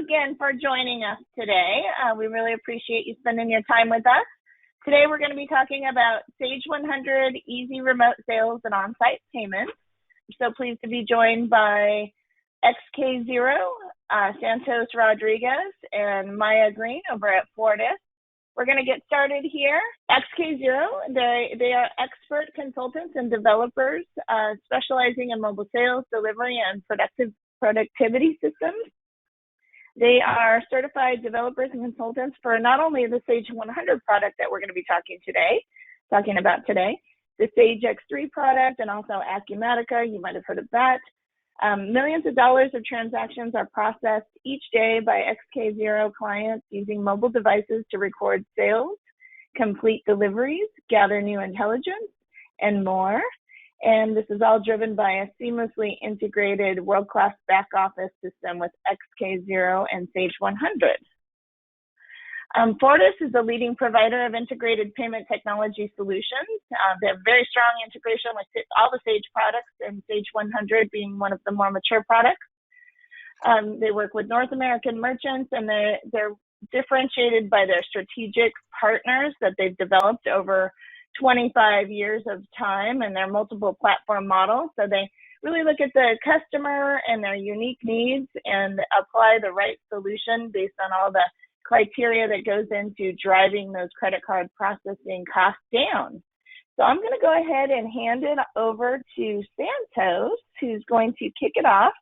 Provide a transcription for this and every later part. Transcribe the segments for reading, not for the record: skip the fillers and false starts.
again for joining us today. We really appreciate you spending your time with us. Today we're going to be talking about Sage 100 easy remote sales and on-site payments. I'm so pleased to be joined by xkzero, Santos Rodriguez, and Maya Green over at Fortis. We're going to get started here. xkzero, they are expert consultants and developers specializing in mobile sales, delivery, and productivity systems. They are certified developers and consultants for not only the Sage 100 product that we're going to be talking about today, the Sage X3 product, and also Acumatica. You might have heard of that. Millions of dollars of transactions are processed each day by xkzero clients using mobile devices to record sales, complete deliveries, gather new intelligence, and more. And this is all driven by a seamlessly integrated world-class back office system with xkzero and Sage 100. Fortis is a leading provider of integrated payment technology solutions. They have very strong integration with all the Sage products, and Sage 100 being one of the more mature products. They work with North American merchants, and they're differentiated by their strategic partners that they've developed over 25 years of time and their multiple platform model. So they really look at the customer and their unique needs and apply the right solution based on all the criteria that goes into driving those credit card processing costs down. So I'm going to go ahead and hand it over to Santos, who's going to kick it off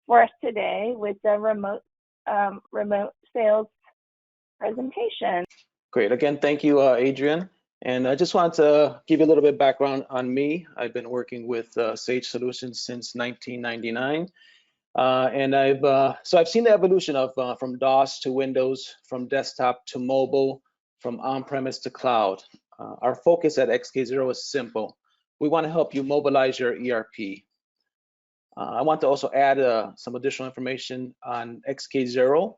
for us today with the remote sales presentation. Great. Again, thank you, Adrian. And I just wanted to give you a little bit of background on me. I've been working with Sage Solutions since 1999. And I've seen the evolution of from DOS to Windows, from desktop to mobile, from on-premise to cloud. Our focus at xkzero is simple. We want to help you mobilize your ERP. I want to also add some additional information on xkzero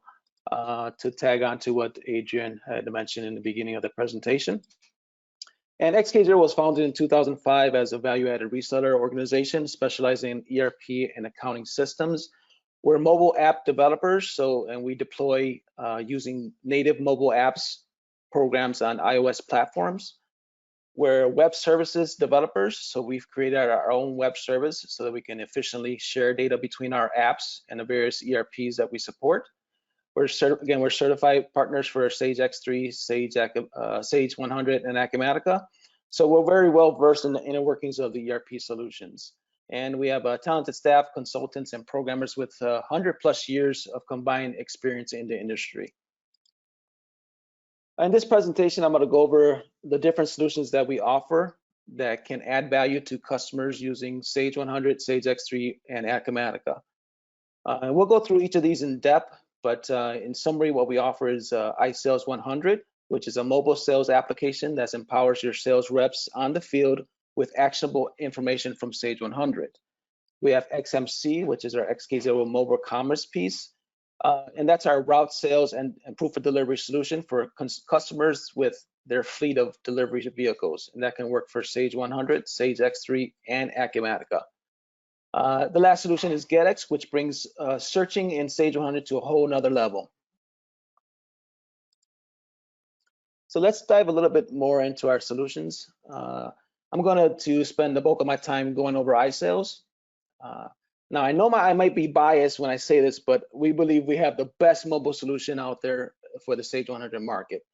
to tag on to what Adrian had mentioned in the beginning of the presentation. And xkzero was founded in 2005 as a value-added reseller organization specializing in ERP and accounting systems. We're mobile app developers, and we deploy using native mobile apps programs on iOS platforms. We're web services developers, so we've created our own web service so that we can efficiently share data between our apps and the various ERPs that we support. We're certified partners for Sage X3, Sage 100, and Acumatica. So we're very well versed in the inner workings of the ERP solutions. And we have a talented staff, consultants, and programmers with 100+ years of combined experience in the industry. In this presentation, I'm going to go over the different solutions that we offer that can add value to customers using Sage 100, Sage X3, and Acumatica. And we'll go through each of these in depth. But in summary, what we offer is iSales 100, which is a mobile sales application that empowers your sales reps on the field with actionable information from Sage 100. We have XMC, which is our xkzero mobile commerce piece, and that's our route sales and proof of delivery solution for customers with their fleet of delivery vehicles, and that can work for Sage 100, Sage X3, and Acumatica. The last solution is GetX, which brings searching in Sage 100 to a whole nother level. So let's dive a little bit more into our solutions. I'm going to spend the bulk of my time going over iSales. Now, I know I might be biased when I say this, but we believe we have the best mobile solution out there for the Sage 100 market.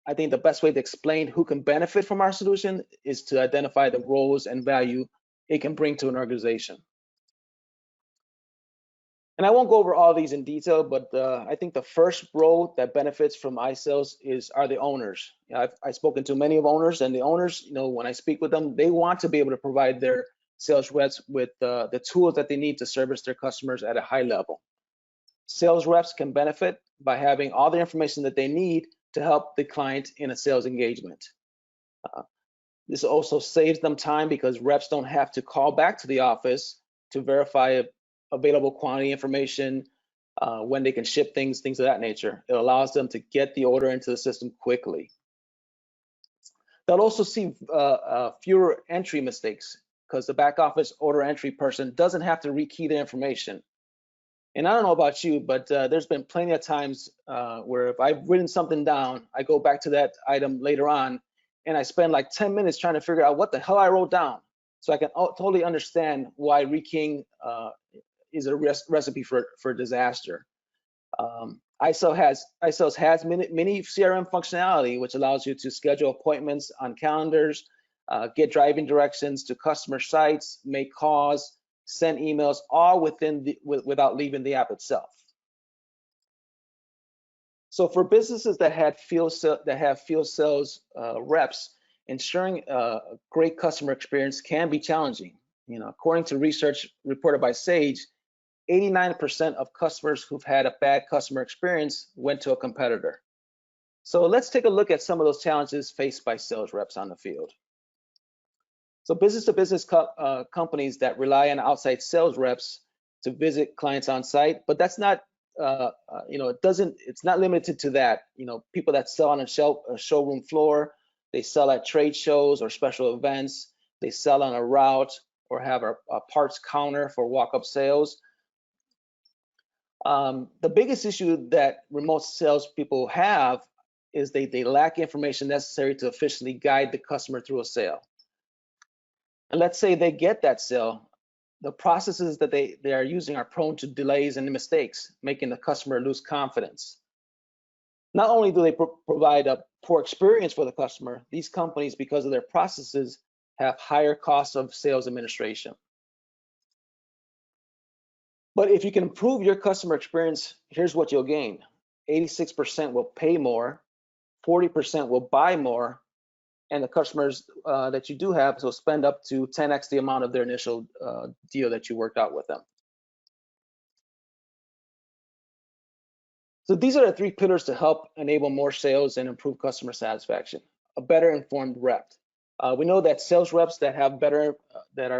I think the best way to explain who can benefit from our solution is to identify the roles and value it can bring to an organization. And I won't go over all these in detail, but I think the first role that benefits from iSales are the owners. I've spoken to many of owners, and the owners, when I speak with them, they want to be able to provide their sales reps with the tools that they need to service their customers at a high level. Sales reps can benefit by having all the information that they need to help the client in a sales engagement. This also saves them time because reps don't have to call back to the office to verify available quantity information, when they can ship things of that nature. It allows them to get the order into the system quickly. They'll also see fewer entry mistakes because the back office order entry person doesn't have to rekey the information. And I don't know about you, but there's been plenty of times where if I've written something down, I go back to that item later on, and I spend like 10 minutes trying to figure out what the hell I wrote down, so I can totally understand why rekeying is a recipe for disaster. iSales has mini CRM functionality, which allows you to schedule appointments on calendars, get driving directions to customer sites, make calls, send emails, all without leaving the app itself. So for businesses that have field sales reps, ensuring a great customer experience can be challenging. According to research reported by Sage, 89% of customers who've had a bad customer experience went to a competitor. So let's take a look at some of those challenges faced by sales reps on the field. So business-to-business companies that rely on outside sales reps to visit clients on site, but that's not, it's not limited to that. People that sell on a showroom floor, they sell at trade shows or special events, they sell on a route or have a parts counter for walk-up sales. The biggest issue that remote salespeople have is they lack information necessary to efficiently guide the customer through a sale. And let's say they get that sale, the processes that they are using are prone to delays and mistakes, making the customer lose confidence. Not only do they provide a poor experience for the customer, these companies, because of their processes, have higher costs of sales administration. But if you can improve your customer experience, here's what you'll gain. 86% will pay more, 40% will buy more, and the customers that you do have will spend up to 10x the amount of their initial deal that you worked out with them. So these are the 3 pillars to help enable more sales and improve customer satisfaction. A better informed rep. We know that sales reps that are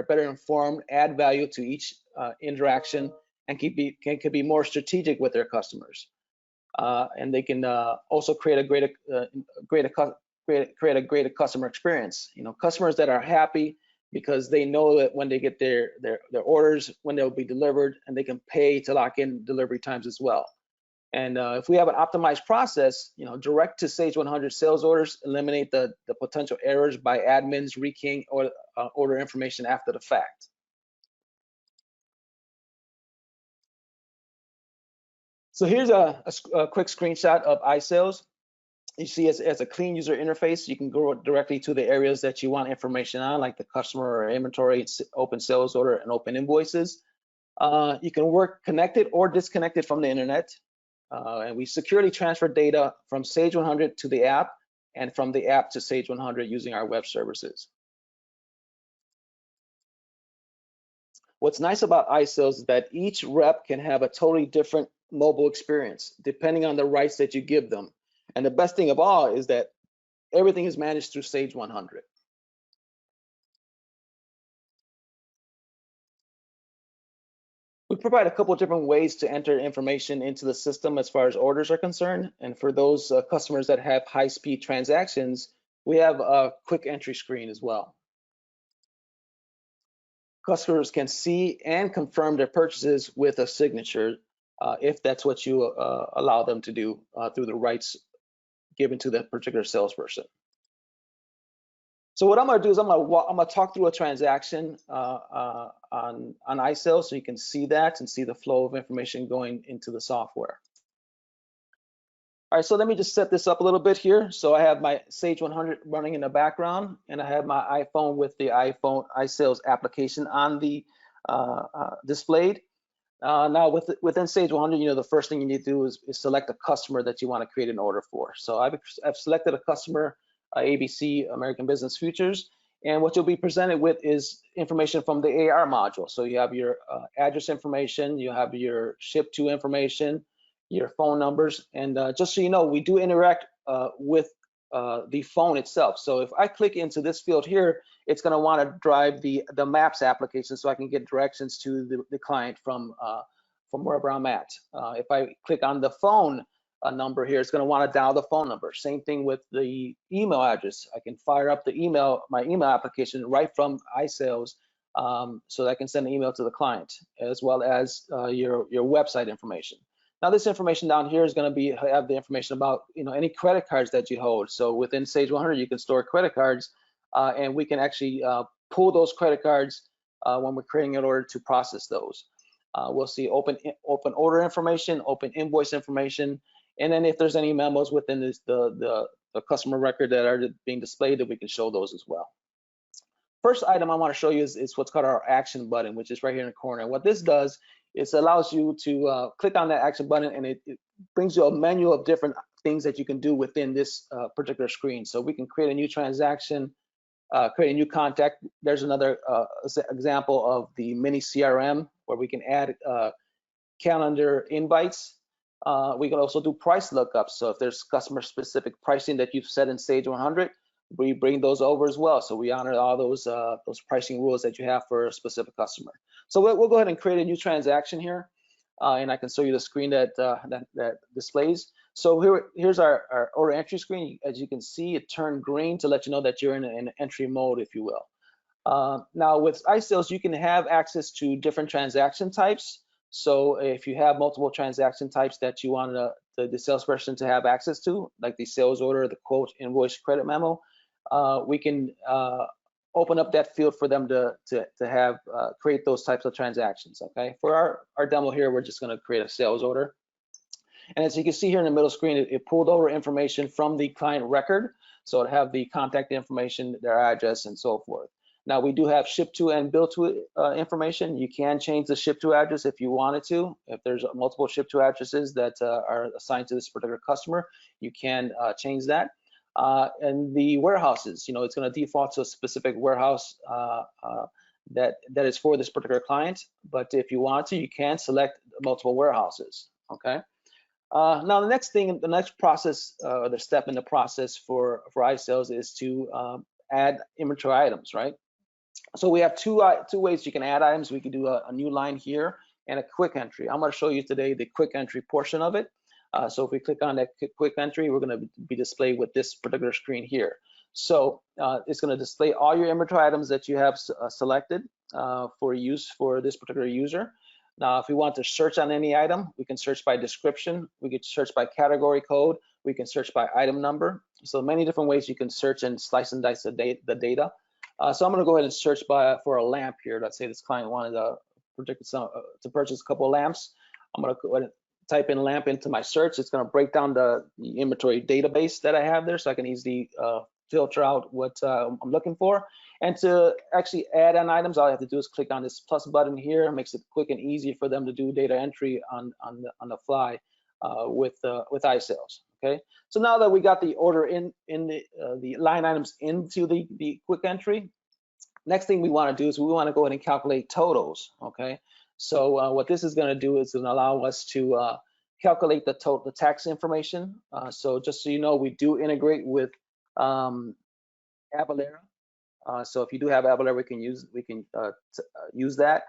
better informed add value to each interaction and can be more strategic with their customers. And they can also create a greater customer experience. Customers that are happy because they know that when they get their orders, when they'll be delivered, and they can pay to lock in delivery times as well. And if we have an optimized process, direct to Sage 100 sales orders eliminate the potential errors by admins rekeying or order information after the fact. So here's a quick screenshot of iSales. You see it's a clean user interface. You can go directly to the areas that you want information on, like the customer or inventory, open sales order, and open invoices. You can work connected or disconnected from the internet. And we securely transfer data from Sage 100 to the app and from the app to Sage 100 using our web services. What's nice about iSales is that each rep can have a totally different mobile experience depending on the rights that you give them. And the best thing of all is that everything is managed through Sage 100. We provide a couple of different ways to enter information into the system as far as orders are concerned. And for those customers that have high-speed transactions, we have a quick entry screen as well. Customers can see and confirm their purchases with a signature if that's what you allow them to do through the rights given to that particular salesperson. So what I'm going to do is I'm going to talk through a transaction on iSales so you can see that and see the flow of information going into the software. All right, so let me just set this up a little bit here. So I have my Sage 100 running in the background, and I have my iPhone with the iPhone iSales application on the displayed. Now within Sage 100, the first thing you need to do is select a customer that you want to create an order for. So I've selected a customer, ABC, American Business Futures, and what you'll be presented with is information from the AR module. So you have your address information, you have your ship to information, your phone numbers, and just so you know, we do interact with the phone itself. So if I click into this field here, it's going to want to drive the Maps application so I can get directions to the client from wherever I'm at. If I click on the phone number here, it's going to want to dial the phone number. Same thing with the email address. I can fire up my email application right from iSales so that I can send an email to the client, as well as your website information. Now, this information down here is going to have the information about any credit cards that you hold. So within Sage 100, you can store credit cards, and we can actually pull those credit cards when we're creating an order to process those. We'll see open order information, open invoice information, and then if there's any memos within the customer record that are being displayed, that we can show those as well. First item I want to show you is what's called our action button, which is right here in the corner. And what this does is allows you to click on that action button, and it brings you a menu of different things that you can do within this particular screen. So we can create a new transaction, create a new contact. There's another example of the mini CRM where we can add calendar invites. We can also do price lookups. So if there's customer specific pricing that you've set in Sage 100, we bring those over as well. So we honor all those pricing rules that you have for a specific customer. So we'll go ahead and create a new transaction here, and I can show you the screen that displays. So here's our order entry screen. As you can see, it turned green to let you know that you're in an entry mode, if you will. Now with iSales, you can have access to different transaction types. So if you have multiple transaction types that you want the salesperson to have access to, like the sales order, the quote, invoice, credit memo, we can open up that field for them to have create those types of transactions. Okay, for our demo here, we're just going to create a sales order. And as you can see here in the middle screen, it pulled over information from the client record. So it have the contact information, their address, and so forth. Now we do have ship to and bill to information. You can change the ship to address if you wanted to. If there's multiple ship to addresses that are assigned to this particular customer, you can change that. And the warehouses, it's going to default to a specific warehouse that is for this particular client. But if you want to, you can select multiple warehouses. Okay. Now the next process, the step in the process for iSales is to add inventory items, right? So we have two ways you can add items. We can do a new line here and a quick entry. I'm going to show you today the quick entry portion of it. So if we click on that quick entry, we're going to be displayed with this particular screen here. So it's going to display all your inventory items that you have selected for use for this particular user. Now, if we want to search on any item, we can search by description. We can search by category code. We can search by item number. So many different ways you can search and slice and dice the data. So I'm going to go ahead and search for a lamp here. Let's say this client wanted to purchase a couple of lamps. I'm going to go ahead and type in lamp into my search. It's going to break down the inventory database that I have there, so I can easily filter out what I'm looking for. And to actually add on items, all I have to do is click on this plus button here. It makes it quick and easy for them to do data entry on the fly with iSales. Okay, so now that we got the order in the line items into the quick entry, next thing we want to do is we want to go ahead and calculate totals. Okay, so what this is going to do is going to allow us to calculate the tax information. So just so you know, we do integrate with Avalara. So if you do have Avalara, we can use that.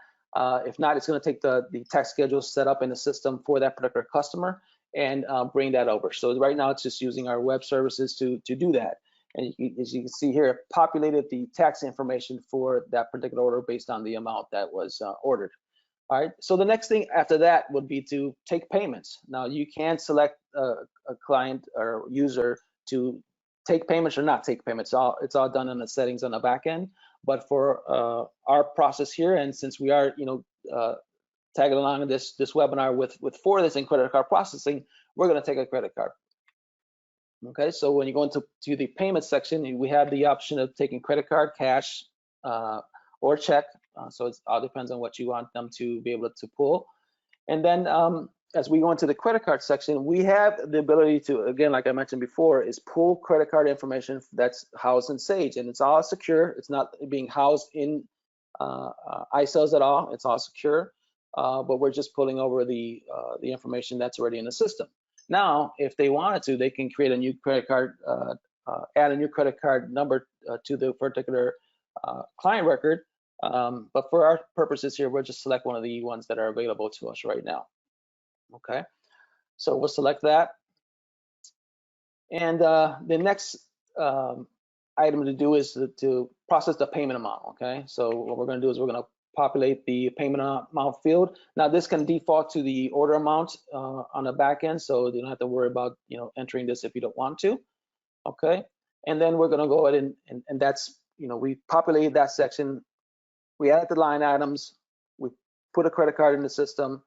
If not, it's going to take the tax schedule set up in the system for that particular customer and bring that over. So right now it's just using our web services to do that. And as you can see here, it populated the tax information for that particular order based on the amount that was ordered. All right, so the next thing after that would be to take payments. Now you can select a client or user to take payments or not take payments. It's all done in the settings on the back end. But for our process here, and since we are tagging along in this webinar with Fortis and credit card processing, we're going to take a credit card. Okay, so when you go into the payment section, we have the option of taking credit card, cash, or check. So it all depends on what you want them to be able to pull. And then as we go into the credit card section, we have the ability to, again, like I mentioned before, is pull credit card information that's housed in Sage, and it's all secure. It's not being housed in iSales at all. It's all secure, but we're just pulling over the information that's already in the system. Now, if they wanted to, they can create a new credit card, add a new credit card number to the particular client record. But for our purposes here, we'll just select one of the ones that are available to us right now. Okay, so we'll select that. And the next item to do is to process the payment amount, okay? So what we're gonna do is we're gonna populate the payment amount field. Now this can default to the order amount on the back end, so you don't have to worry about, you know, entering this if you don't want to, okay? And then we're gonna go ahead and that's, you know, we populated that section, we added the line items, we put a credit card in the system.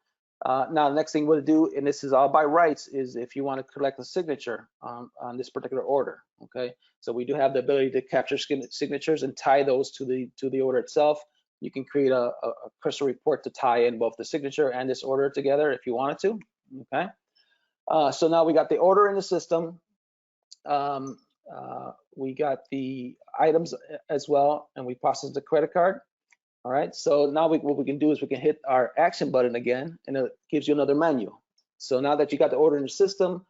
Now the next thing we'll do, and this is all by rights, is if you want to collect a signature on this particular order, okay? So we do have the ability to capture signatures and tie those to the order itself. You can create a cursor report to tie in both the signature and this order together if you wanted to, okay? So now we got the order in the system. We got the items as well, and we processed the credit card. All right, so now what we can do is we can hit our action button again, and it gives you another menu. So now that you got the order in the system,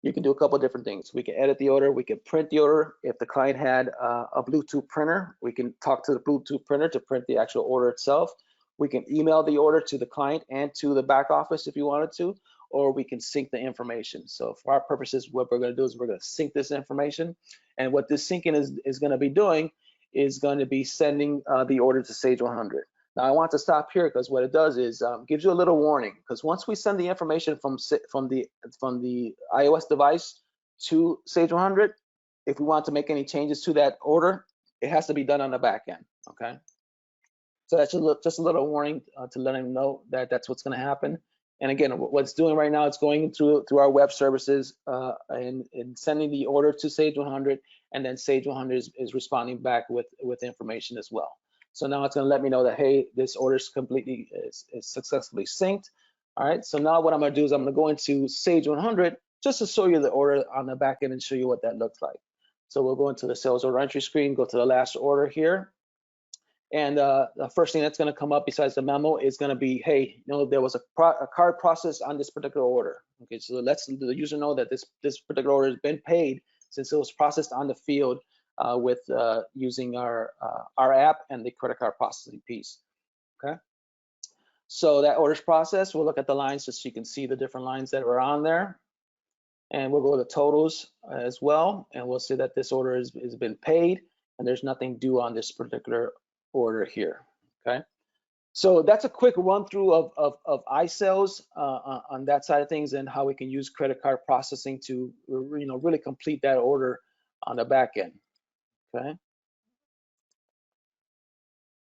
you can do a couple of different things. We can edit the order, we can print the order. If the client had a Bluetooth printer, we can talk to the Bluetooth printer to print the actual order itself. We can email the order to the client and to the back office if you wanted to, or we can sync the information. So for our purposes, what we're gonna do is we're gonna sync this information. And what this syncing is gonna be doing is going to be sending the order to Sage 100. Now I want to stop here because what it does is gives you a little warning, because once we send the information from the iOS device to Sage 100, if we want to make any changes to that order, it has to be done on the back end, okay? So that's just a little warning to let them know that that's what's going to happen. And again, what it's doing right now, it's going through our web services and sending the order to Sage 100, and then Sage 100 is responding back with information as well. So now it's going to let me know that, hey, this order is completely is successfully synced. All right, so now what I'm going to do is I'm going to go into Sage 100 just to show you the order on the back end and show you what that looks like. So we'll go into the sales order entry screen, go to the last order here. And the first thing that's going to come up besides the memo is going to be, hey, you know, there was a card process on this particular order. Okay, so let's the user know that this particular order has been paid since it was processed on the field with using our app and the credit card processing piece. Okay, so that order's processed. We'll look at the lines just so you can see the different lines that are on there. And we'll go to totals as well, and we'll see that this order has been paid and there's nothing due on this particular order here. Okay, so that's a quick run through of iSales on that side of things, and how we can use credit card processing to, you know, really complete that order on the back end. Okay,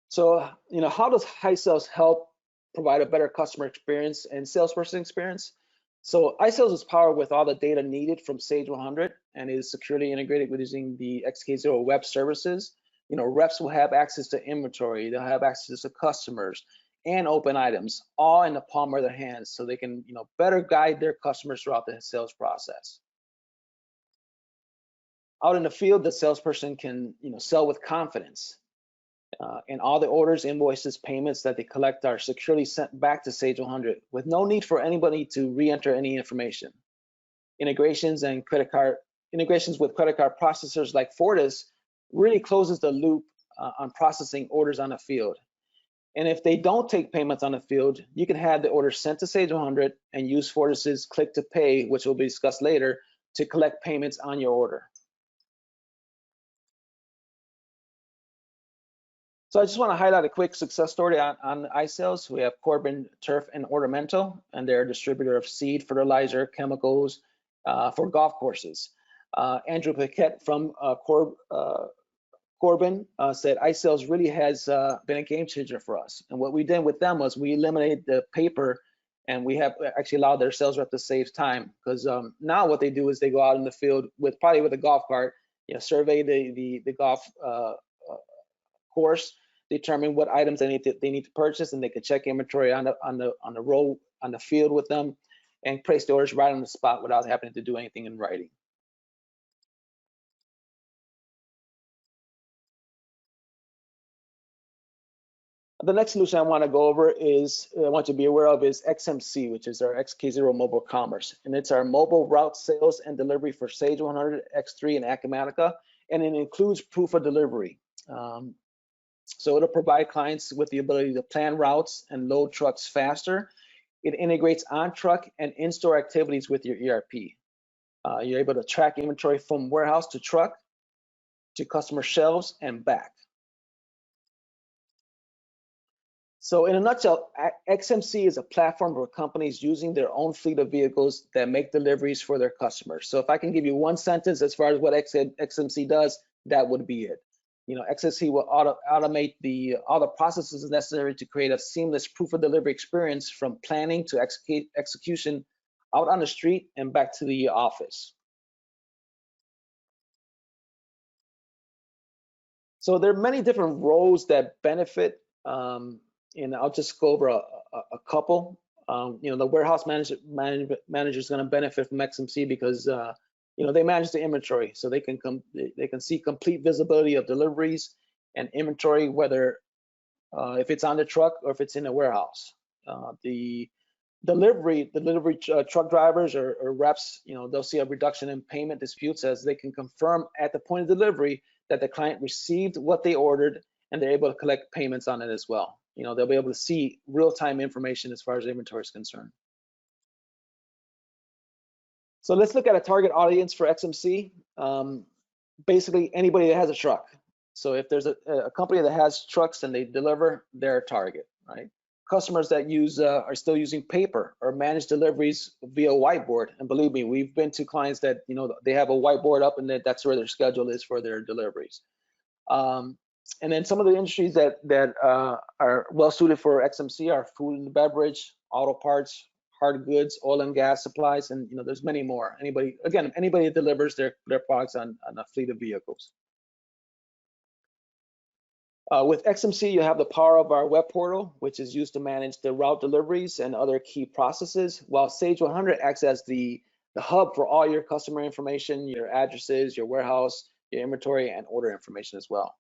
so, you know, how does iSales help provide a better customer experience and salesperson experience? So iSales is powered with all the data needed from Sage 100 and is securely integrated with using the xkzero web services. You know, reps will have access to inventory, they'll have access to customers and open items, all in the palm of their hands, so they can, you know, better guide their customers throughout the sales process. Out in the field, the salesperson can, you know, sell with confidence. And all the orders, invoices, payments that they collect are securely sent back to Sage 100 with no need for anybody to re-enter any information. Integrations with credit card processors like Fortis really closes the loop on processing orders on the field. And if they don't take payments on the field, you can have the order sent to Sage 100 and use Fortis's click to pay, which will be discussed later, to collect payments on your order. So I just want to highlight a quick success story on iSales. We have Corbin Turf and Ornamental, and they're a distributor of seed, fertilizer, chemicals for golf courses. Andrew Paquette from Corbin said iSales really has been a game changer for us. And what we did with them was we eliminated the paper, and we have actually allowed their sales rep to save time, because now what they do is they go out in the field probably with a golf cart, you know, survey the golf course, determine what items they need to purchase, and they can check inventory on the row on the field with them, and place the orders right on the spot without having to do anything in writing. The next solution I want to go over is, I want you to be aware of, is XMC, which is our xkzero Mobile Commerce. And it's our mobile route sales and delivery for Sage 100, X3, and Acumatica. And it includes proof of delivery. So it'll provide clients with the ability to plan routes and load trucks faster. It integrates on-truck and in-store activities with your ERP. You're able to track inventory from warehouse to truck. to customer shelves and back. So in a nutshell, XMC is a platform for companies using their own fleet of vehicles that make deliveries for their customers. So if I can give you one sentence as far as what XMC does, that would be it. XMC will automate all the processes necessary to create a seamless proof of delivery experience from planning to execution out on the street and back to the office. So there are many different roles that benefit, and I'll just go over a couple. The warehouse manager is going to benefit from XMC because they manage the inventory, so they can see complete visibility of deliveries and inventory, whether if it's on the truck or if it's in the warehouse. The delivery truck drivers or reps, they'll see a reduction in payment disputes as they can confirm at the point of delivery that the client received what they ordered, and they're able to collect payments on it as well. They'll be able to see real-time information as far as inventory is concerned. So let's look at a target audience for XMC. Basically, anybody that has a truck. So if there's a company that has trucks and they deliver, their target, right? Customers that are still using paper or manage deliveries via whiteboard. And believe me, we've been to clients that they have a whiteboard up and that's where their schedule is for their deliveries. And then some of the industries that are well suited for XMC are food and beverage, auto parts, hard goods, oil and gas supplies, and there's many more. Anybody that delivers their products on a fleet of vehicles. With XMC, you have the power of our web portal, which is used to manage the route deliveries and other key processes, while Sage 100 acts as the hub for all your customer information, your addresses, your warehouse, your inventory, and order information as well.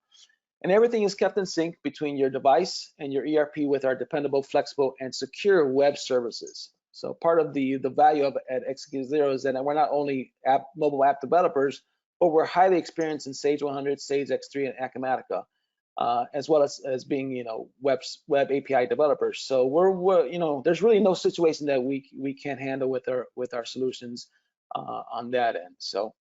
And everything is kept in sync between your device and your ERP with our dependable, flexible, and secure web services. So part of the value at xkzero is that we're not only mobile app developers, but we're highly experienced in Sage 100, Sage X3, and Acumatica, as well as being web API developers. So we're there's really no situation that we can't handle with our solutions on that end. So.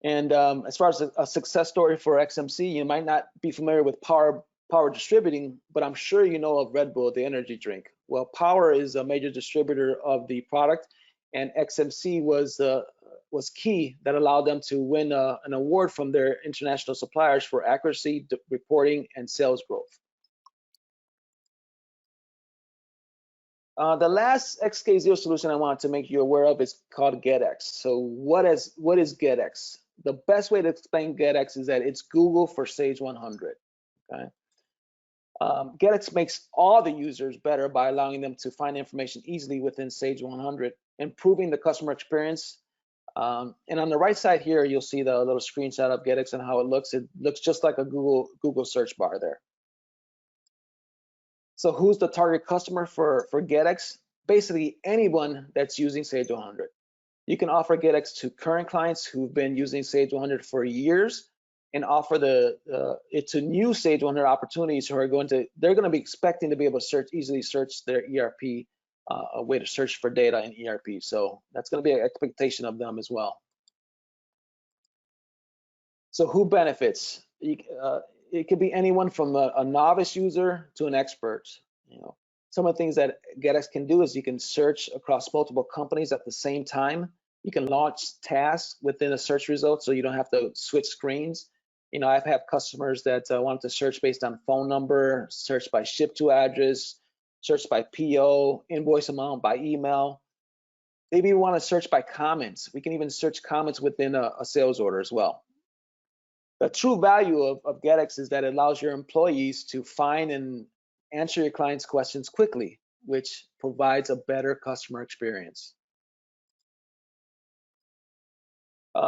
And as far as a success story for XMC, you might not be familiar with Power Distributing, but I'm sure you know of Red Bull, the energy drink. Well, Power is a major distributor of the product, and XMC was key that allowed them to win an award from their international suppliers for accuracy, reporting, and sales growth. The last xkzero solution I wanted to make you aware of is called GetX. So what is GetX? The best way to explain GetX is that it's Google for Sage 100. Okay. GetX makes all the users better by allowing them to find information easily within Sage 100, improving the customer experience. And on the right side here, you'll see the little screenshot of GetX and how it looks. It looks just like a Google search bar there. So who's the target customer for GetX? Basically anyone that's using Sage 100. You can offer GetX to current clients who've been using Sage 100 for years, and offer it to new Sage 100 opportunities who are they're going to be expecting to be able to easily search their ERP, a way to search for data in ERP. So that's going to be an expectation of them as well. So who benefits? It could be anyone from a novice user to an expert. Some of the things that GetX can do is you can search across multiple companies at the same time. You can launch tasks within a search result, so you don't have to switch screens. I've had customers that want to search based on phone number, search by ship to address, search by PO, invoice amount, by email. Maybe you want to search by comments. We can even search comments within a sales order as well. The true value of GetX is that it allows your employees to find and answer your clients' questions quickly, which provides a better customer experience.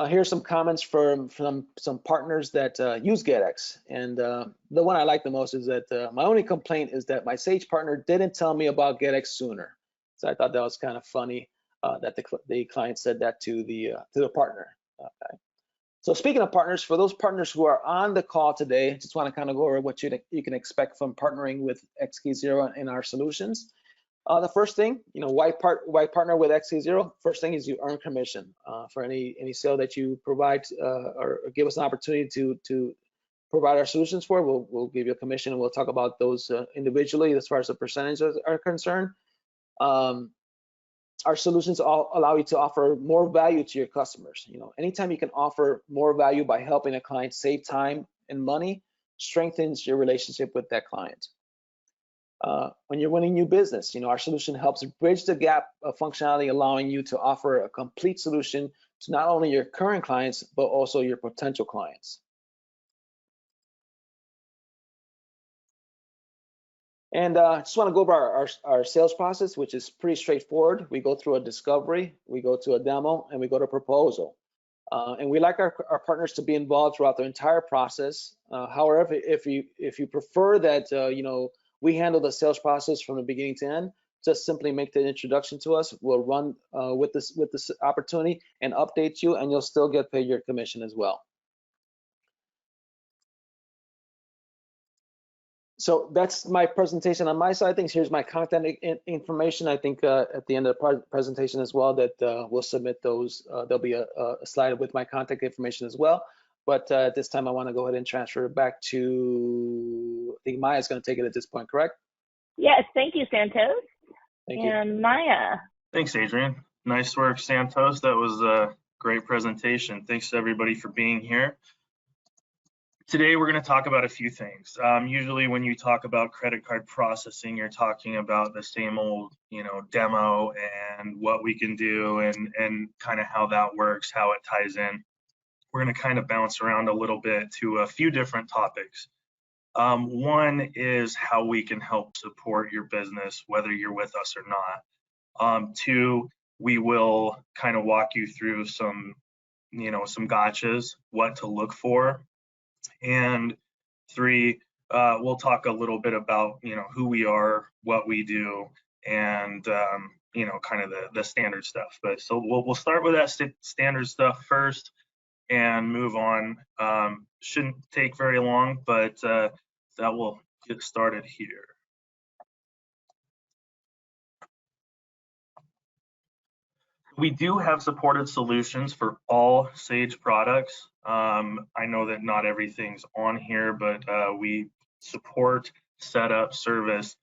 Here's some comments from some partners that use GetX. And the one I like the most is that my only complaint is that my Sage partner didn't tell me about GetX sooner. So I thought that was kind of funny that the client said that to the partner. Okay. So speaking of partners, for those partners who are on the call today, I just want to kind of go over what you can expect from partnering with xkzero in our solutions. The first thing, why partner with xkzero? First thing is you earn commission for any sale that you provide or give us an opportunity to provide our solutions for. We'll give you a commission, and we'll talk about those individually as far as the percentages are concerned. Our solutions all allow you to offer more value to your customers. Anytime you can offer more value by helping a client save time and money, strengthens your relationship with that client. When you're winning new business, our solution helps bridge the gap of functionality, allowing you to offer a complete solution to not only your current clients, but also your potential clients. And I just want to go over our sales process, which is pretty straightforward. We go through a discovery, we go to a demo, and we go to proposal. And we like our partners to be involved throughout the entire process. However, if you prefer that we handle the sales process from the beginning to end, just simply make the introduction to us. We'll run with this opportunity and update you, and you'll still get paid your commission as well. So that's my presentation on my side of things. Here's my contact information. I think at the end of the presentation as well that we'll submit those. There'll be a slide with my contact information as well. But at this time, I want to go ahead and transfer it back to, I think Maya's going to take it at this point, correct? Yes, thank you, Santos. Thank you. And Maya. Thanks, Adrian. Nice work, Santos. That was a great presentation. Thanks to everybody for being here. Today, we're going to talk about a few things. Usually when you talk about credit card processing, you're talking about the same old, demo and what we can do and kind of how that works, how it ties in. We're going to kind of bounce around a little bit to a few different topics. One is how we can help support your business, whether you're with us or not. Two, we will kind of walk you through some gotchas, what to look for. And three, we'll talk a little bit about, who we are, what we do, and, kind of the standard stuff. But so we'll start with that standard stuff first and move on. Shouldn't take very long, but that will get started here. We do have supported solutions for all Sage products. I know that not everything's on here, but we support, setup, service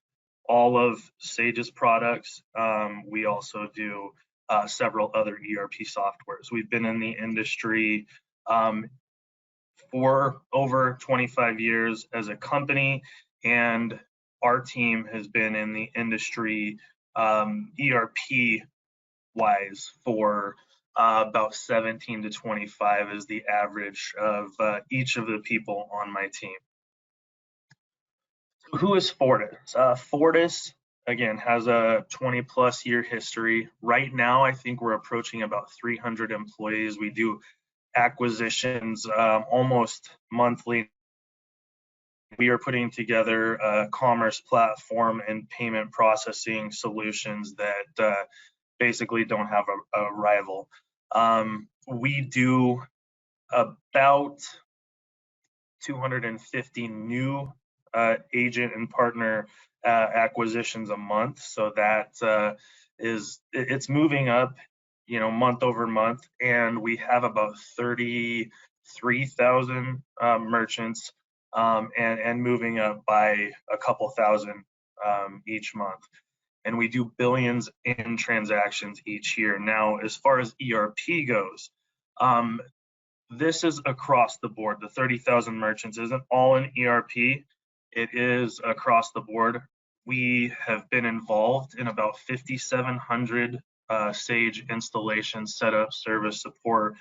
all of Sage's products. We also do several other ERP softwares. We've been in the industry for over 25 years as a company, and our team has been in the industry ERP wise for about 17 to 25 is the average of each of the people on my team. So who is Fortis? Fortis, again, has a 20+ year history. Right now, I think we're approaching about 300 employees. We do acquisitions almost monthly. We are putting together a commerce platform and payment processing solutions that basically don't have a rival. We do about 250 new agent and partner acquisitions a month, so that it's moving up, month over month, and we have about 33,000 merchants and moving up by a couple thousand each month. And we do billions in transactions each year. Now, as far as ERP goes, this is across the board. The 30,000 merchants isn't all in ERP. It is across the board. We have been involved in about 5,700 Sage installations, setup, service, support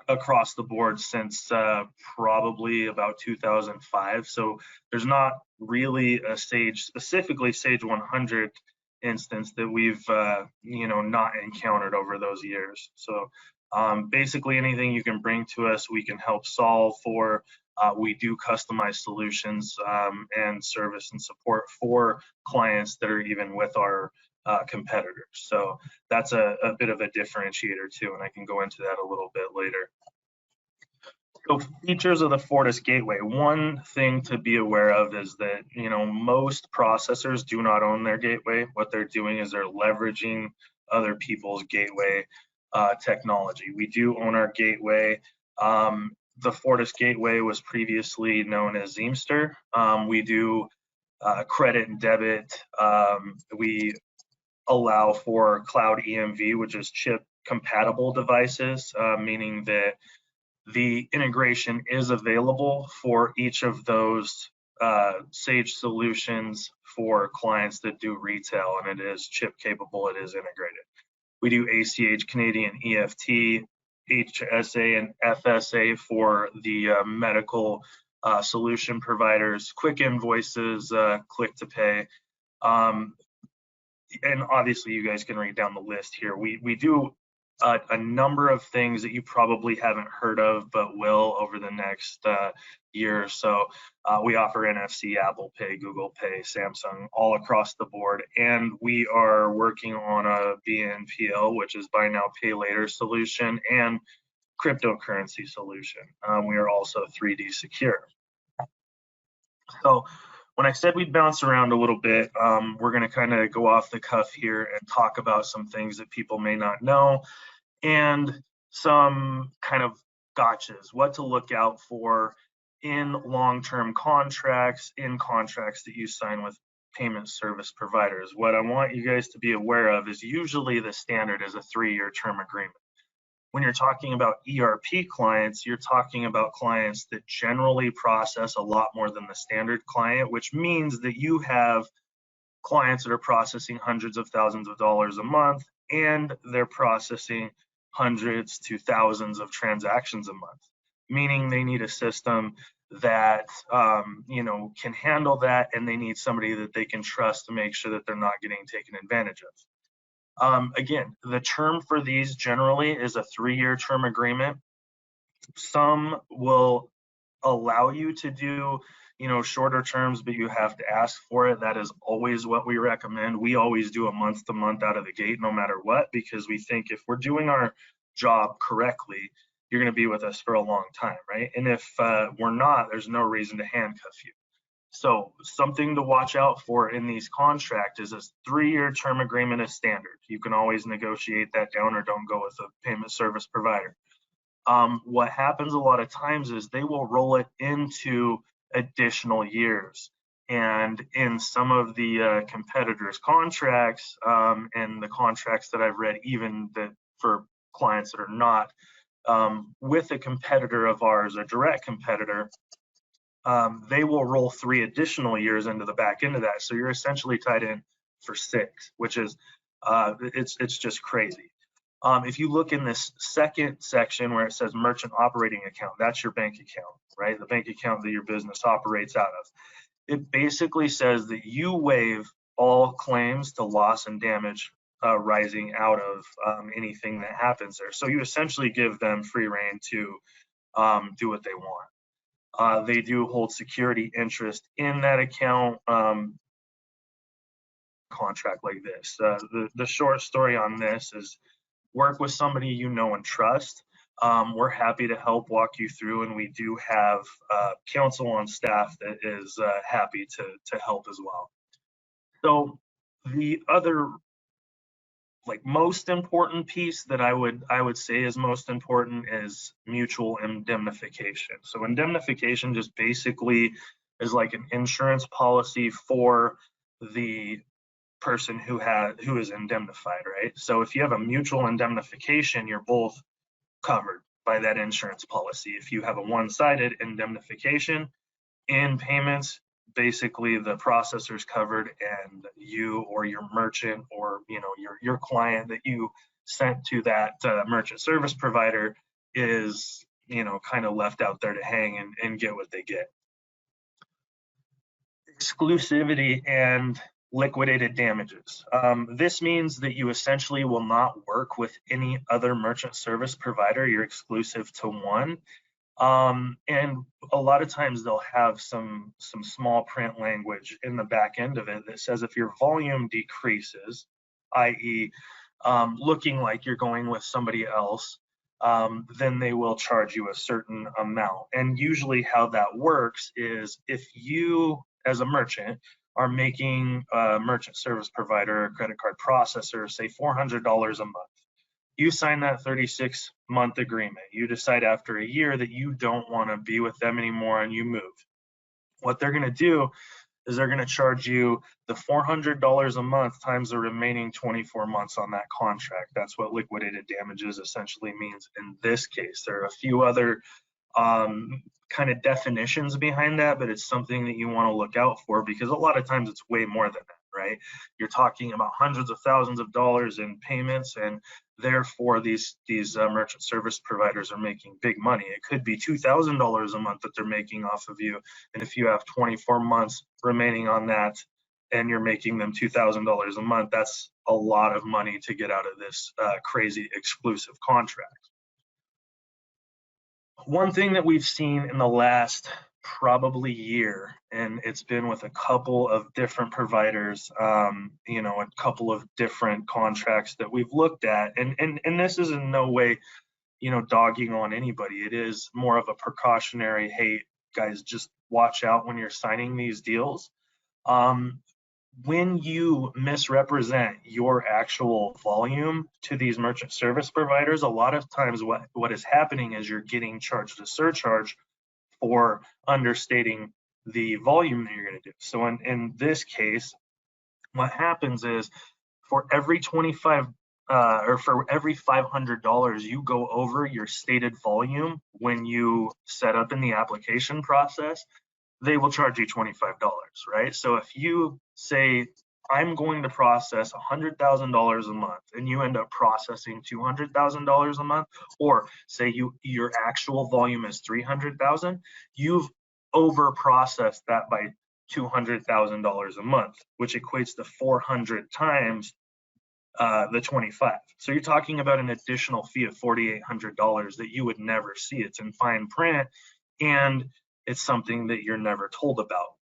across the board since probably about 2005. So there's not really a Sage, specifically Sage 100 instance that we've not encountered over those years. So basically anything you can bring to us, we can help solve for. We do customized solutions and service and support for clients that are even with our competitors. So that's a bit of a differentiator too, and I can go into that a little bit later. So features of the Fortis Gateway. One thing to be aware of is that, most processors do not own their gateway. What they're doing is they're leveraging other people's gateway technology. We do own our gateway. The Fortis Gateway was previously known as Zeemster. We do credit and debit. We allow for cloud EMV, which is chip compatible devices, meaning that the integration is available for each of those Sage solutions for clients that do retail, and it is chip capable, it is integrated. We do ACH, Canadian EFT, HSA, and FSA for the medical solution providers, quick invoices, click to pay. And obviously you guys can read down the list here. We do a number of things that you probably haven't heard of, but will over the next year or so. We offer NFC, Apple Pay, Google Pay, Samsung, all across the board. And we are working on a BNPL, which is buy now, pay later solution, and cryptocurrency solution. We are also 3D secure. So when I said we'd bounce around a little bit, we're going to kind of go off the cuff here and talk about some things that people may not know and some kind of gotchas, what to look out for in long-term contracts, in contracts that you sign with payment service providers. What I want you guys to be aware of is usually the standard is a 3-year term agreement. When you're talking about ERP clients, you're talking about clients that generally process a lot more than the standard client, which means that you have clients that are processing hundreds of thousands of dollars a month, and they're processing hundreds to thousands of transactions a month, meaning they need a system that can handle that, and they need somebody that they can trust to make sure that they're not getting taken advantage of. Again, the term for these generally is a 3-year term agreement. Some will allow you to do shorter terms, but you have to ask for it. That is always what we recommend. We always do a month to month out of the gate, no matter what, because we think if we're doing our job correctly, you're going to be with us for a long time, right? And if we're not, there's no reason to handcuff you. So something to watch out for in these contracts is a 3-year term agreement is standard. You can always negotiate that down or don't go with a payment service provider. What happens a lot of times is they will roll it into additional years. And in some of the competitors' contracts and the contracts that I've read, even that for clients that are not with a competitor of ours, a direct competitor, they will roll 3 additional years into the back end of that. So you're essentially tied in for 6, which is it's just crazy. If you look in this second section where it says merchant operating account, that's your bank account, right? The bank account that your business operates out of. It basically says that you waive all claims to loss and damage rising out of anything that happens there. So you essentially give them free rein to do what they want. They do hold security interest in that account. Contract like this. The short story on this is work with somebody you know and trust. We're happy to help walk you through, and we do have counsel on staff that is happy to help as well. So the other most important piece that I would say is most important is mutual indemnification. So indemnification just basically is like an insurance policy for the person who is indemnified, right? So if you have a mutual indemnification, you're both covered by that insurance policy. If you have a one-sided indemnification in payments, basically the processor's covered, and you or your merchant or your client that you sent to that merchant service provider is kind of left out there to hang and get what they get. Exclusivity and liquidated damages. This means that you essentially will not work with any other merchant service provider. You're exclusive to one. And a lot of times they'll have some small print language in the back end of it that says if your volume decreases, i.e. Looking like you're going with somebody else, then they will charge you a certain amount. And usually how that works is if you, as a merchant, are making a merchant service provider, a credit card processor, say $400 a month. You sign that 36-month agreement. You decide after a year that you don't want to be with them anymore and you move. What they're going to do is they're going to charge you the $400 a month times the remaining 24 months on that contract. That's what liquidated damages essentially means in this case. There are a few other kind of definitions behind that, but it's something that you want to look out for because a lot of times it's way more than that, right? You're talking about hundreds of thousands of dollars in payments, and therefore these merchant service providers are making big money. It could be $2,000 a month that they're making off of you, and if you have 24 months remaining on that and you're making them $2,000 a month, that's a lot of money to get out of this crazy exclusive contract. One thing that we've seen in the last probably year, and it's been with a couple of different providers, you know, a couple of different contracts that we've looked at, and this is in no way, you know, dogging on anybody. It is more of a precautionary, hey guys, just watch out when you're signing these deals. When you misrepresent your actual volume to these merchant service providers, a lot of times what is happening is you're getting charged a surcharge for understating the volume that you're going to do. So in this case, what happens is for every for every $500 you go over your stated volume when you set up in the application process, they will charge you $25, right? So if you say, I'm going to process $100,000 a month and you end up processing $200,000 a month, or say your actual volume is 300,000, you've over processed that by $200,000 a month, which equates to 400 times the 25. So you're talking about an additional fee of $4,800 that you would never see. It's in fine print, and it's something that you're never told about.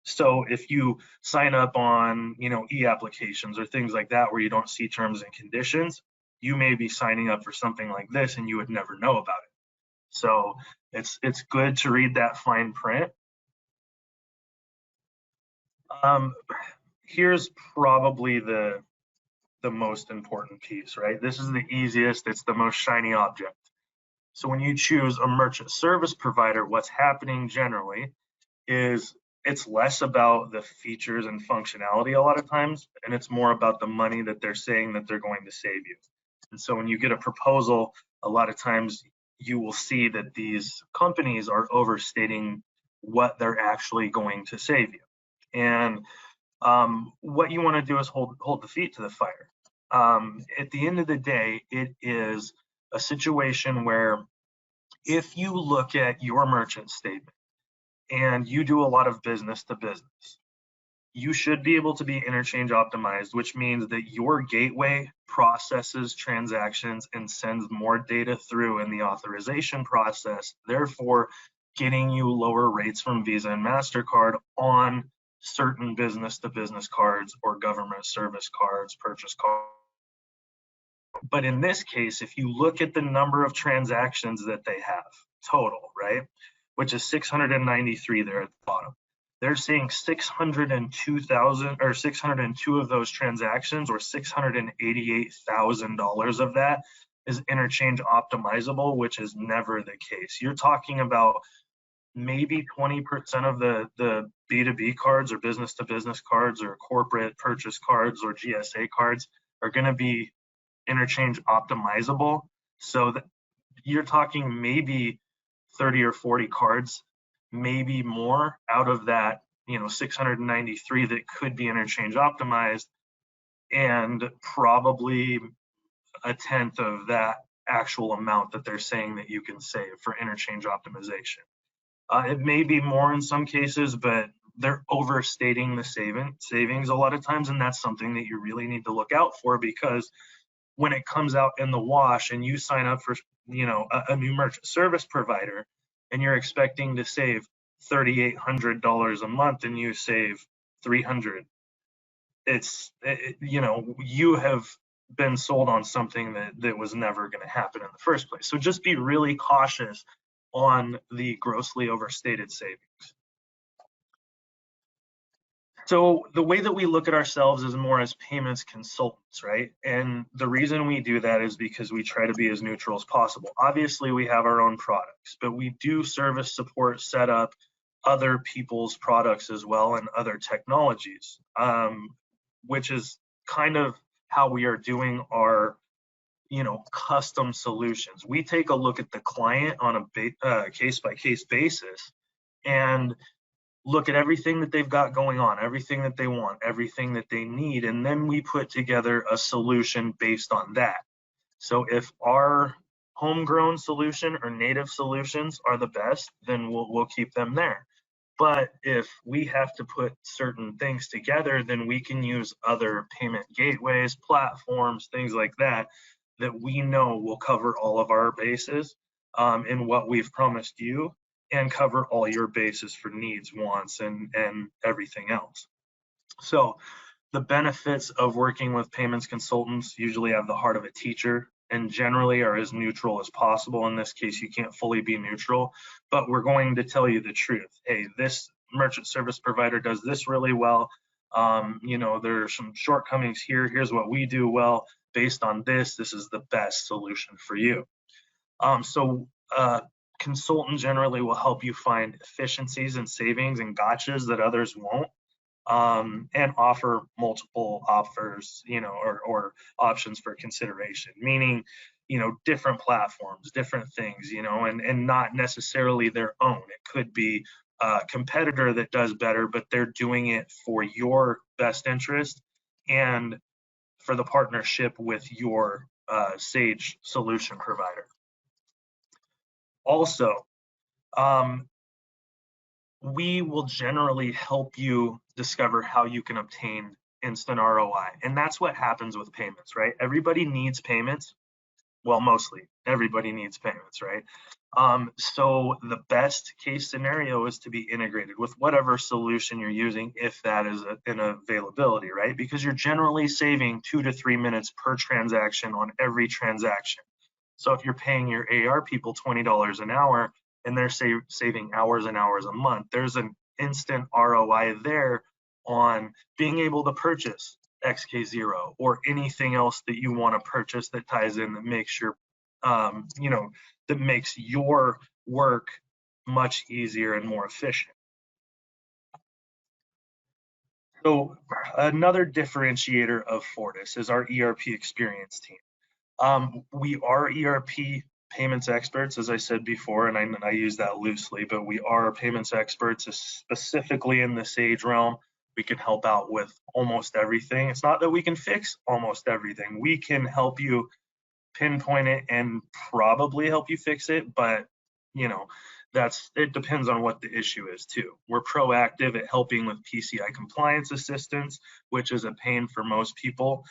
So if you sign up on, you know, e-applications or things like that where you don't see terms and conditions, you may be signing up for something like this and you would never know about it. So it's good to read that fine print. Here's probably the most important piece, right? This is the easiest, it's the most shiny object. So when you choose a merchant service provider, what's happening generally is it's less about the features and functionality a lot of times, and it's more about the money that they're saying that they're going to save you. And so when you get a proposal, a lot of times you will see that these companies are overstating what they're actually going to save you. And what you want to do is hold the feet to the fire. At the end of the day, it is a situation where if you look at your merchant statement and you do a lot of business to business, you should be able to be interchange optimized, which means that your gateway processes transactions and sends more data through in the authorization process, therefore getting you lower rates from Visa and MasterCard on certain business to business cards or government service cards, purchase cards. But in this case, if you look at the number of transactions that they have total, right, which is 693 there at the bottom, they're saying 602,000 or 602 of those transactions, or $688,000 of that is interchange optimizable, which is never the case. You're talking about maybe 20% of the B2B cards or business to business cards or corporate purchase cards or GSA cards are going to be interchange optimizable. So that you're talking maybe 30 or 40 cards, maybe more out of that, 693 that could be interchange optimized, and probably a tenth of that actual amount that they're saying that you can save for interchange optimization. It may be more in some cases, but they're overstating the savings a lot of times, and that's something that you really need to look out for, because when it comes out in the wash and you sign up for a new merchant service provider and you're expecting to save $3,800 a month and you save $300, you have been sold on something that was never going to happen in the first place. So just be really cautious on the grossly overstated savings. So the way that we look at ourselves is more as payments consultants, right? And the reason we do that is because we try to be as neutral as possible. Obviously, we have our own products, but we do service, support, set up other people's products as well and other technologies, which is kind of how we are doing our custom solutions. We take a look at the client on a case-by-case basis and look at everything that they've got going on, everything that they want, everything that they need, and then we put together a solution based on that. So if our homegrown solution or native solutions are the best, then we'll keep them there. But if we have to put certain things together, then we can use other payment gateways, platforms, things like that, that we know will cover all of our bases in what we've promised you, and cover all your bases for needs, wants, and everything else. So the benefits of working with payments consultants usually have the heart of a teacher and generally are as neutral as possible. In this case, you can't fully be neutral, but we're going to tell you the truth. Hey, this merchant service provider does this really well. There are some shortcomings here. Here's what we do well. Based on this, this is the best solution for you. Consultant generally will help you find efficiencies and savings and gotchas that others won't, and offer multiple offers, or options for consideration, meaning, different platforms, different things, and not necessarily their own. It could be a competitor that does better, but they're doing it for your best interest and for the partnership with your Sage solution provider. Also, we will generally help you discover how you can obtain instant ROI. And that's what happens with payments, right? Everybody needs payments. Well, mostly everybody needs payments, right? So the best case scenario is to be integrated with whatever solution you're using, if that is an availability, right? Because you're generally saving 2 to 3 minutes per transaction on every transaction. So if you're paying your AR people $20 an hour and they're saving hours and hours a month, there's an instant ROI there on being able to purchase xkzero or anything else that you want to purchase that ties in, that makes your that makes your work much easier and more efficient. So another differentiator of Fortis is our ERP experience team. We are ERP payments experts, as I said before, and I use that loosely, but we are payments experts, specifically in the Sage realm. We can help out with almost everything. It's not that we can fix almost everything. We can help you pinpoint it and probably help you fix it, but it depends on what the issue is too. We're proactive at helping with PCI compliance assistance, which is a pain for most people.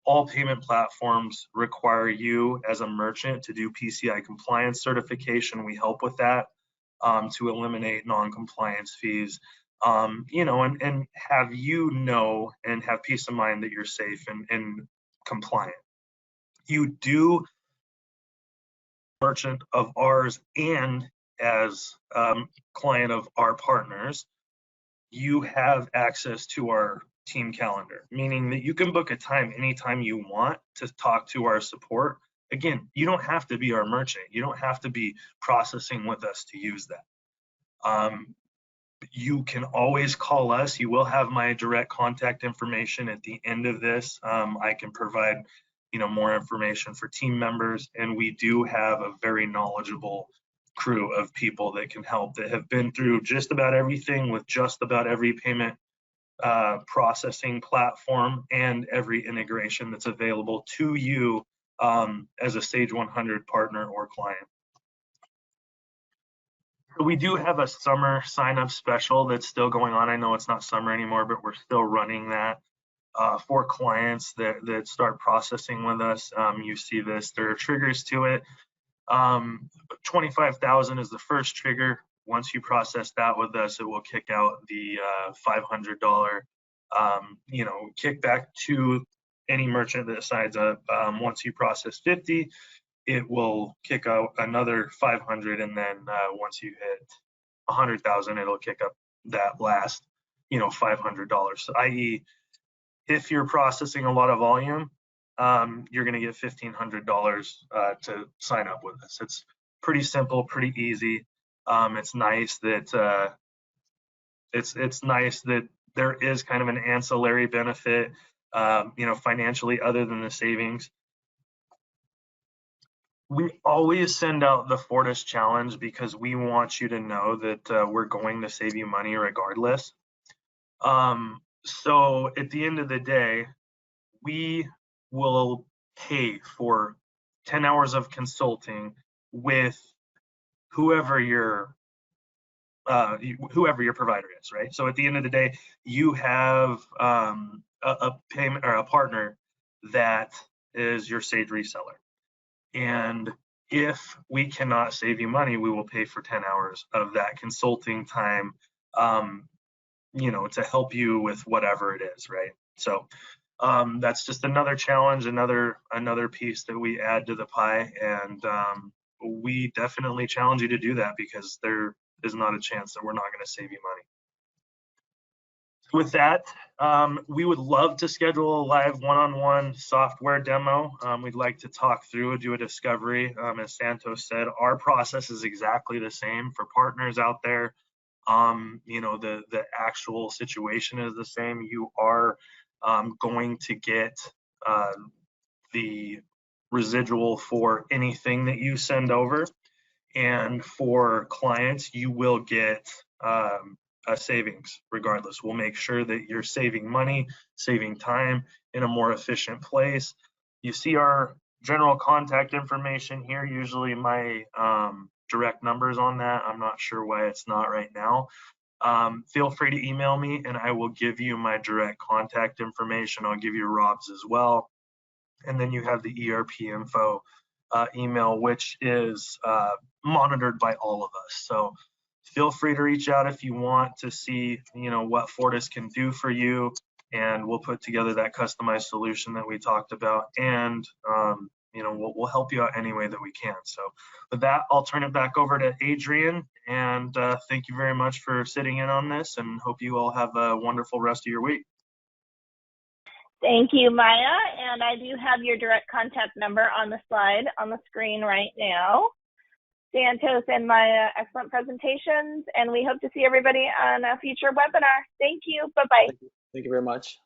All payment platforms require you as a merchant to do PCI compliance certification. We help with that to eliminate non-compliance fees, and have and have peace of mind that you're safe and compliant. You do merchant of ours, and as client of our partners, you have access to our team calendar, meaning that you can book a time anytime you want to talk to our support. Again, you don't have to be our merchant. You don't have to be processing with us to use that. You can always call us. You will have my direct contact information at the end of this. I can provide more information for team members, and we do have a very knowledgeable crew of people that can help, that have been through just about everything with just about every payment processing platform and every integration that's available to you as a Sage 100 partner or client. We do have a summer sign-up special that's still going on. I know it's not summer anymore, but we're still running that for clients that start processing with us. You see this, there are triggers to it. 25,000 is the first trigger. Once you process that with us, it will kick out the $500 kickback to any merchant that signs up, once you process 50, it will kick out another 500, and then once you hit 100,000, it'll kick up that last, $500. So, i.e., if you're processing a lot of volume, you're going to get $1,500 to sign up with us. It's pretty simple, pretty easy. It's nice that it's nice that there is kind of an ancillary benefit, financially, other than the savings. We always send out the Fortis challenge because we want you to know that we're going to save you money regardless. So at the end of the day, we will pay for 10 hours of consulting with whoever your provider is, right? So at the end of the day, you have a payment or a partner that is your Sage reseller. And if we cannot save you money, we will pay for 10 hours of that consulting time, to help you with whatever it is, right? So that's just another challenge, another piece that we add to the pie, and we definitely challenge you to do that because there is not a chance that we're not going to save you money. With that, we would love to schedule a live one-on-one software demo. We'd like to talk through, do a discovery. As Santos said, our process is exactly the same for partners out there. The actual situation is the same. You are going to get the residual for anything that you send over, and for clients, you will get a savings regardless. We'll make sure that you're saving money, saving time in a more efficient place. You see our general contact information here. Usually my direct numbers on that. I'm not sure why it's not right now. Feel free to email me and I will give you my direct contact information. I'll give you Rob's as well. And then you have the ERP info email, which is monitored by all of us. So feel free to reach out if you want to see, what Fortis can do for you, and we'll put together that customized solution that we talked about, and we'll help you out any way that we can. So with that, I'll turn it back over to Adrian, and thank you very much for sitting in on this, and hope you all have a wonderful rest of your week. Thank you, Maya. And I do have your direct contact number on the slide on the screen right now. Santos and Maya, excellent presentations, and we hope to see everybody on a future webinar. Thank you. Bye-bye. Thank you very much.